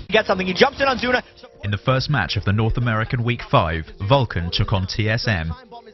He got something. He jumps in on Zuna. In the first match of the North American Week 5, Vulcan took on TSM.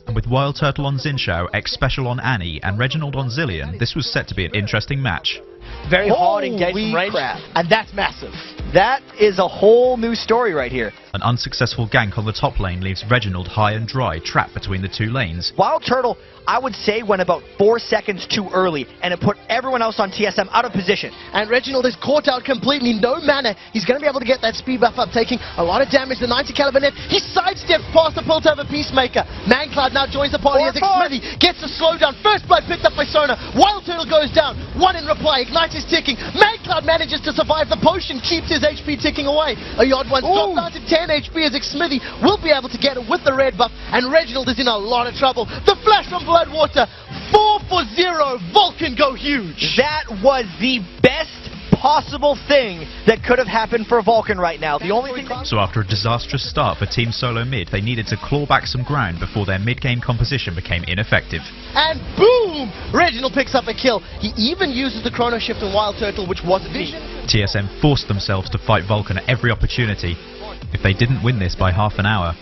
And with Wild Turtle on Zinshao, X-Special on Annie, and Reginald on Zillion, this was set to be an interesting match. Very hard engaged from range, crap. And that's massive. That is a whole new story right here. An unsuccessful gank on the top lane leaves Reginald high and dry, trapped between the two lanes. Wild Turtle, I would say, went about 4 seconds too early, and it put everyone else on TSM out of position. And Reginald is caught out completely, no mana. He's going to be able to get that speed buff up, taking a lot of damage. The 90 caliber net, he sidesteps past the pull over Peacemaker. Mancloud now joins the party as Smithy gets the slowdown. First blood picked up by Sona. Wild Turtle goes down. One in reply. Ignite is ticking. Mancloud manages to survive. The potion keeps his HP ticking away. A Yod one drops down to 10 HP as Smithy will be able to get it with the red buff. And Reginald is in a lot of trouble. The flash from Bloodwater. 4-for-0. Vulcan go huge. That was the best possible thing that could have happened for Vulcan right now. The only thing. So after a disastrous start for Team Solo Mid, they needed to claw back some ground before their mid-game composition became ineffective. And boom! Reginald picks up a kill. He even uses the Chrono Shift on Wild Turtle, which wasn't needed. TSM forced themselves to fight Vulcan at every opportunity. If they didn't win this by half an hour,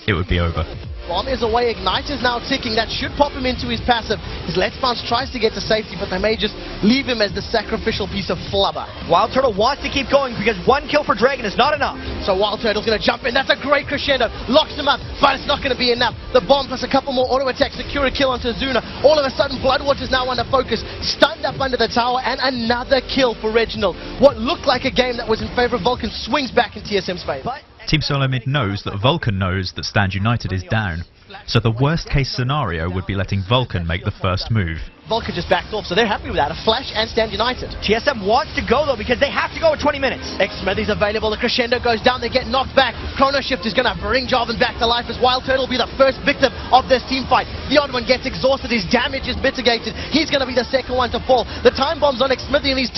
it would be over. Bomb is away, Ignite is now ticking. That should pop him into his passive. His Let's Bounce tries to get to safety, but they may just leave him as the sacrificial piece of flubber. Wild Turtle wants to keep going because one kill for Dragon is not enough. So Wild Turtle's going to jump in. That's a great crescendo. Locks him up, but it's not going to be enough. The bomb plus a couple more auto attacks secure a kill onto Zuna. All of a sudden, Bloodwater's now under focus. Stunned up under the tower, and another kill for Reginald. What looked like a game that was in favor of Vulcan swings back in TSM's favor. Team Solo Mid knows that Vulcan knows that Stand United is down. So the worst case scenario would be letting Vulcan make the first move. Vulcan just backed off, so they're happy with that. A flash and Stand United. TSM wants to go, though, because they have to go at 20 minutes. X-Smithy's available. The crescendo goes down. They get knocked back. Chrono Shift is going to bring Jarvan back to life as Wild Turtle will be the first victim of this team fight. The odd one gets exhausted. His damage is mitigated. He's going to be the second one to fall. The time bomb's on X-Smithy, and he's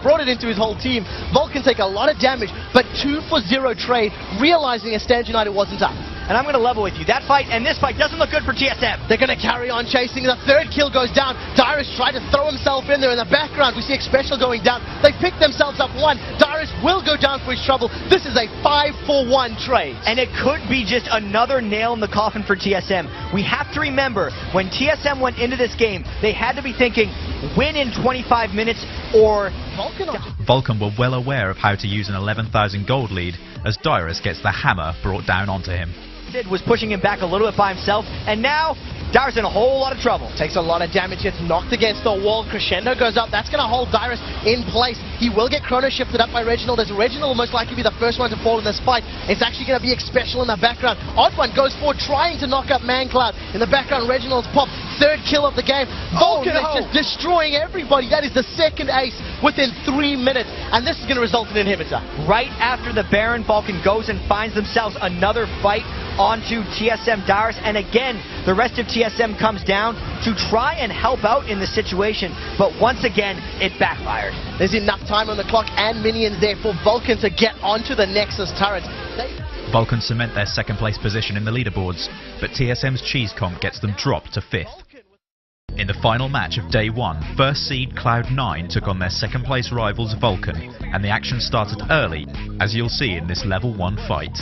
brought it into his whole team. Vulcan take a lot of damage, but 2-for-0 trade, realizing a Stand United wasn't up. And I'm going to level with you. That fight and this fight doesn't look good for TSM. They're going to carry on chasing. The third kill goes down. Dyrus tried to throw himself in there. In the background, we see X-Special going down. They pick themselves up one. Dyrus will go down for his trouble. This is a 5-for-1 trade. And it could be just another nail in the coffin for TSM. We have to remember, when TSM went into this game, they had to be thinking, win in 25 minutes or... Vulcan were well aware of how to use an 11,000 gold lead as Dyrus gets the hammer brought down onto him. Sid was pushing him back a little bit by himself, and now Dyrus in a whole lot of trouble. Takes a lot of damage, gets knocked against the wall. Crescendo goes up. That's going to hold Dyrus in place. He will get Chrono Shifted up by Reginald, as Reginald will most likely be the first one to fall in this fight. It's actually going to be X-Special in the background. Odd one goes forward, trying to knock up Mancloud. In the background, Reginald's popped. Third kill of the game. Vulcan is just destroying everybody. That is the second ace within 3 minutes, and this is going to result in an inhibitor. Right after the Baron, Vulcan goes and finds themselves another fight onto TSM Dyrus, and again, the rest of TSM comes down to try and help out in the situation, but once again, it backfired. There's enough time on the clock and minions there for Vulcan to get onto the Nexus turret. Vulcan cement their second place position in the leaderboards, but TSM's cheese comp gets them dropped to 5th. In the final match of Day 1, first seed Cloud9 took on their second place rivals Vulcan, and the action started early, as you'll see in this level 1 fight.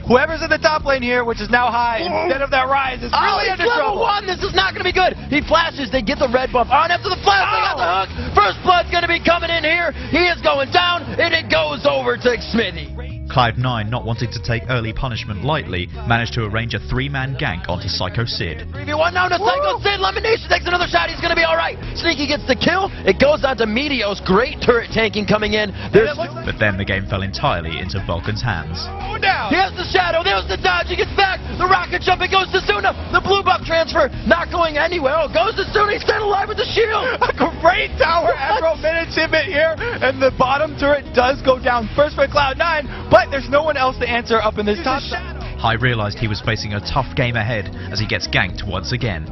Whoever's in the top lane here, which is now high, instead of that Ryze, is really under trouble. Level 1, this is not going to be good. He flashes, they get the red buff on after the flash, they got the hook. First blood's going to be coming in here. He is going down, and it goes over to Smithy. Cloud9, not wanting to take early punishment lightly, managed to arrange a 3-man gank onto Psycho Sid. 3v1 now to Psycho Sid. Lemonation takes another shot. He's going to be all right. Sneaky gets the kill. It goes on to Meteos. Great turret tanking coming in. But then the game fell entirely into Vulcan's hands. Here's the shadow. There's the dodge. He gets back. The rocket jump. It goes to Zuna. The blue buff transfer. Not going anywhere. Oh, goes to Zuna. He's still alive with the shield. A great tower aggro minute hit here, and the bottom turret does go down first by Cloud9, but there's no one else to answer up in this top side. Hai realized he was facing a tough game ahead as he gets ganked once again.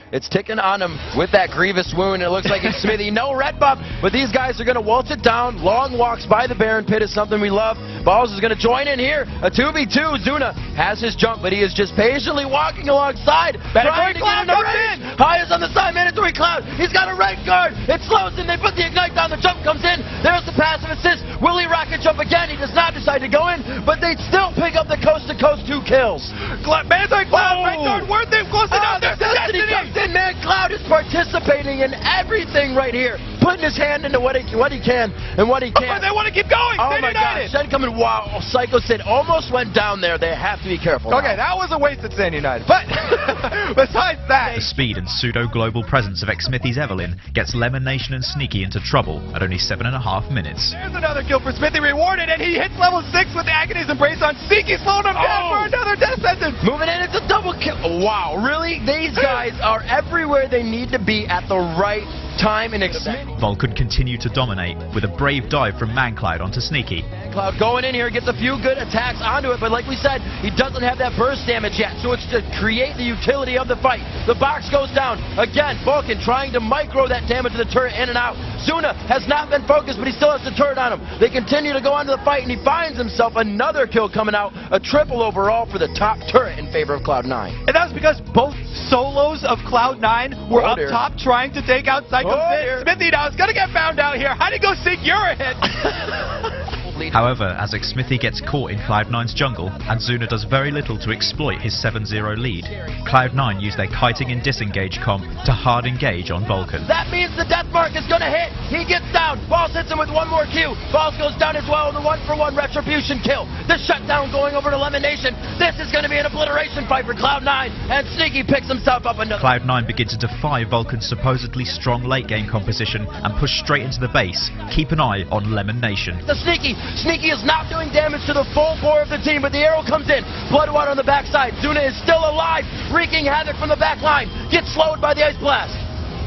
It's ticking on him with that grievous wound. It looks like it's Smithy. No red buff, but these guys are going to waltz it down. Long walks by the Baron Pit is something we love. Balls is going to join in here. A 2v2. Zuna has his jump, but he is just patiently walking alongside. Better trying to get in the range. Hai is on the side. Man, Hungry Cloud. He's got a right guard. It slows him. They put the ignite down. The jump comes in. There's the passive assist. Will he rocket jump again? He does not decide to go in, but they still pick up the coast-to-coast 2 kills. Man's Cloud, right guard, worth it, close enough. There's Destiny comes in, man. Cloud is participating in everything right here, putting his hand into what he can and what he can't. They want to keep going. Oh my gosh, Shen coming. Wow, Psycho Sid almost went down there. They have to be careful. Okay, that was a waste of Sand United. But besides that, the speed and pseudo-global presence of ex-Smithy's Evelyn gets Lemon Nation and Sneaky into trouble at only 7.5 minutes. There's another kill for Smithy rewarded, and he hits level 6 with Agony's Embrace on Sneaky, slowing him down for another death sentence. Moving in, it's a double kill. Wow, really? These guys are everywhere they need to be at the right time and extent. Vulcan continue to dominate with a brave dive from ManCloud onto Sneaky. Cloud going in here, gets a few good attacks onto it, but like we said, he doesn't have that burst damage yet, so it's to create the utility of the fight. The box goes down. Again, Vulcan trying to micro that damage to the turret in and out. Zuna has not been focused, but he still has the turret on him. They continue to go on to the fight, and he finds himself another kill coming out, a triple overall for the top turret in favor of Cloud9. And that was because both solos of Cloud9 were up top trying to take out Psycho Sid. Smithy now is going to get found out here. How do you go secure a hit? However, as Smithy gets caught in Cloud9's jungle, and Zuna does very little to exploit his 7-0 lead, Cloud9 use their kiting and disengage comp to hard engage on Vulcan. That means the death mark is going to hit. He gets down. Balls hits him with one more Q. Balls goes down as well, and the 1-for-1 retribution kill. The shutdown going over to Lemon Nation. This is going to be an obliteration fight for Cloud9, and Sneaky picks himself up another. Cloud9 begin to defy Vulcan's supposedly strong late game composition and push straight into the base. Keep an eye on Lemon Nation. The Sneaky is not doing damage to the full bore of the team, but the arrow comes in. Bloodwater on the backside. Zuna is still alive, wreaking havoc from the back line. Gets slowed by the Ice Blast.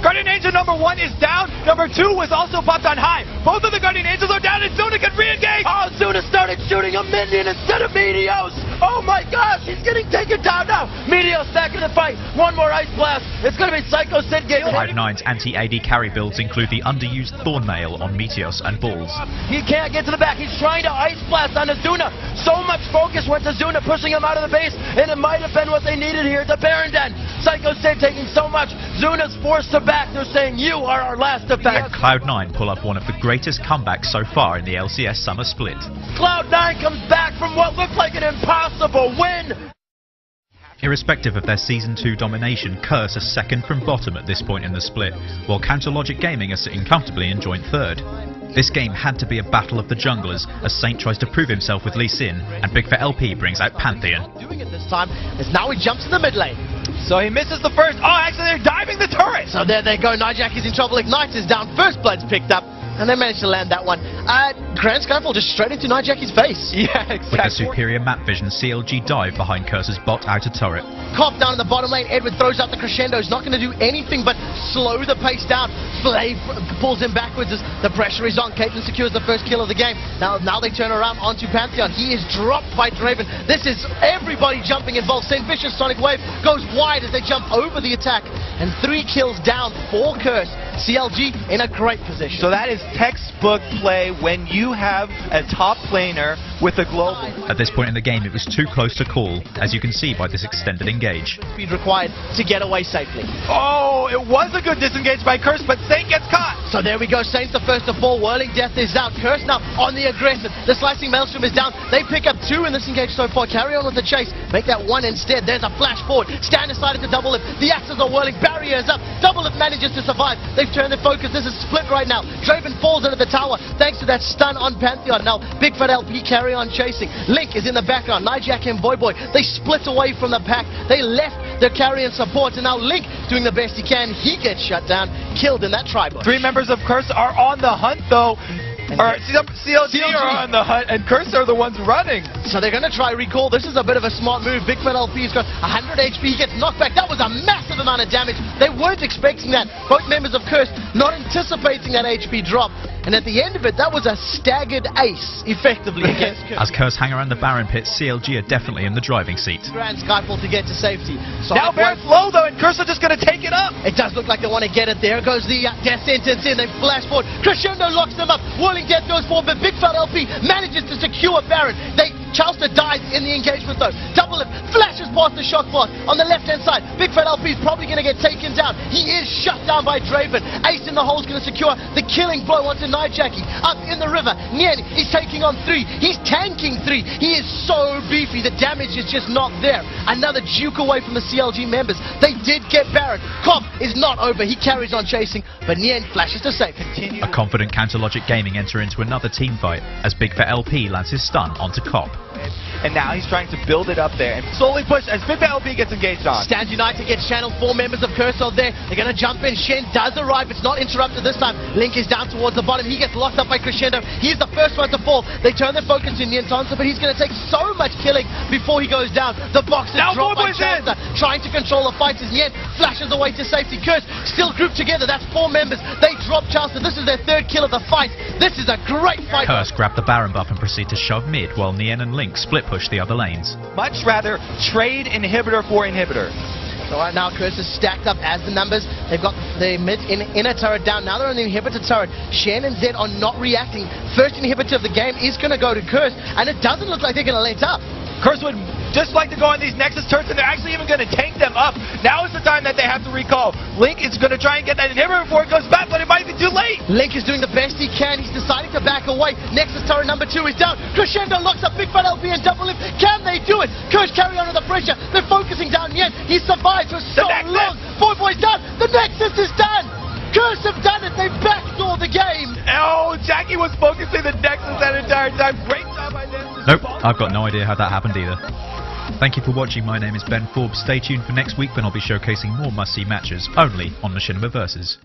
Guardian Angel number 1 is down. Number 2 was also popped on high. Both of the Guardian Angels are down, and Zuna can re-engage. Oh, Zuna started shooting a minion instead of Meteos. Oh my gosh, he's getting taken down now. Meteos back in the fight. One more Ice Blast. It's going to be Psycho Sid getting hit. Cloud9's anti-AD carry builds include the underused Thornmail on Meteos and Balls. He can't get to the back. He's trying to Ice Blast onto Zuna. So much focus went to Zuna, pushing him out of the base, and it might have been what they needed here at the Baron Den. Psycho Sid taking so much. Zuna's forced to back. They're saying, you are our last defense. Cloud9 pull up one of the greatest comebacks so far in the LCS Summer Split. Cloud9 comes back from what looked like an impossible win. Irrespective of their Season 2 domination, Curse are second from bottom at this point in the split, while Counterlogic Gaming are sitting comfortably in joint third. This game had to be a battle of the junglers as Saint tries to prove himself with Lee Sin, and Big Fat LP brings out Pantheon. Doing it this time, as now he jumps in the mid lane. So he misses the first. Oh, actually, they're diving the turret. So there they go. Nijak is in trouble. Ignite is down. First Blood's picked up. And they managed to land that one. Grand Skyfall just straight into Nijaki's face. Yeah, exactly. With the superior map vision, CLG dive behind Curse's bot outer turret. Cough down in the bottom lane. Edward throws out the crescendo. He's not going to do anything but slow the pace down. Flay pulls him backwards as the pressure is on. Caitlyn secures the first kill of the game. Now they turn around onto Pantheon. He is dropped by Draven. This is everybody jumping involved. St. Vicious Sonic Wave goes wide as they jump over the attack. And 3 kills down for Curse. CLG in a great position. So that is textbook play when you have a top laner with a global. At this point in the game, it was too close to call, as you can see by this extended engage. Speed required to get away safely. Oh, it was a good disengage by Curse, but Saint gets caught. So there we go. Saint's the first to fall. Whirling Death is out. Curse now on the aggressive. The slicing Maelstrom is down. They pick up 2 in this engage so far. Carry on with the chase. Make that 1 instead. There's a flash forward. Stan decided to double lift. The axes are whirling. Barriers up. Double lift manages to survive. They've turned their focus. This is split right now. Draven falls into the tower thanks to that stun on Pantheon. Now Big Fat LP carry on chasing. Link is in the background. Nijak and Boy they split away from the pack. They left their carry and support, and now Link doing the best he can. He gets shut down, killed in that tri-bush. 3 members of Curse are on the hunt though. Or CLG are on the hunt, and Curse are the ones running. So they're going to try recall. This is a bit of a smart move. Big Fat LP's got 100 HP. He gets knocked back. That was a massive amount of damage. They weren't expecting that. Both members of Curse not anticipating that HP drop. And at the end of it, that was a staggered ace, effectively, against Curse. As Curse hang around the Baron pit, CLG are definitely in the driving seat. Grand Skyfall to get to safety. So now Baron's low, though, and Curse are just going to take it up. It does look like they want to get it. There goes the death sentence in. They flash forward. Crescendo locks them up. Whirling Death goes forward, but Big Fat LP manages to secure Baron. They Chalster dies in the engagement though. Double lift, flashes past the shock blast. On the left-hand side, Big Fat LP is probably going to get taken down. He is shut down by Draven. Ace in the hole is going to secure the killing blow onto Nightjackie. Up in the river, Nien is taking on 3. He's tanking 3. He is so beefy. The damage is just not there. Another juke away from the CLG members. They did get Baron. Cop is not over. He carries on chasing, but Nien flashes to safe. A confident Counterlogic Gaming enter into another team fight as Big Fat LP lands his stun onto Cop. And now he's trying to build it up there and slowly push as Big Fat LP gets engaged on. Stand United gets channeled. 4 members of Cursor there. They're going to jump in. Shen does arrive. It's not interrupted this time. Link is down towards the bottom. He gets locked up by Crescendo. He's the first one to fall. They turn their focus to Nien Tonsa, but he's going to take so much killing before he goes down. The box is dropped by Chalster. Trying to control the fight as Nien flashes away to safety. Curse still grouped together. That's 4 members. They drop Chalster. This is their 3rd kill of the fight. This is a great fight. Curse grab the Baron buff and proceed to shove mid while Nien and Link split push the other lanes. Much rather trade inhibitor for inhibitor. So right now, Curse is stacked up as the numbers. They've got the mid inner turret down. Now they're on the inhibitor turret. Shen and Zed are not reacting. First inhibitor of the game is going to go to Curse, and it doesn't look like they're going to let up. Curse would just like to go on these Nexus turrets, and they're actually even going to tank them up. Now is the time that they have to recall. Link is going to try and get that inhibitor before it goes back, but it might be too late. Link is doing the best he can. He's deciding to back away. Nexus turret number 2 is down. Crescendo locks up Big Fat LP and double lift. Can they do it? Curse carry on under pressure. They're focusing down Nien. He survived for so long. Boy's down. The Nexus is done. Curse have done it. They backdoor the game. Oh, Jackie was focusing the Nexus that entire time. Great job by them. Nope, I've got no idea how that happened either. Thank you for watching. My name is Ben Forbes. Stay tuned for next week when I'll be showcasing more must-see matches only on Machinima Versus.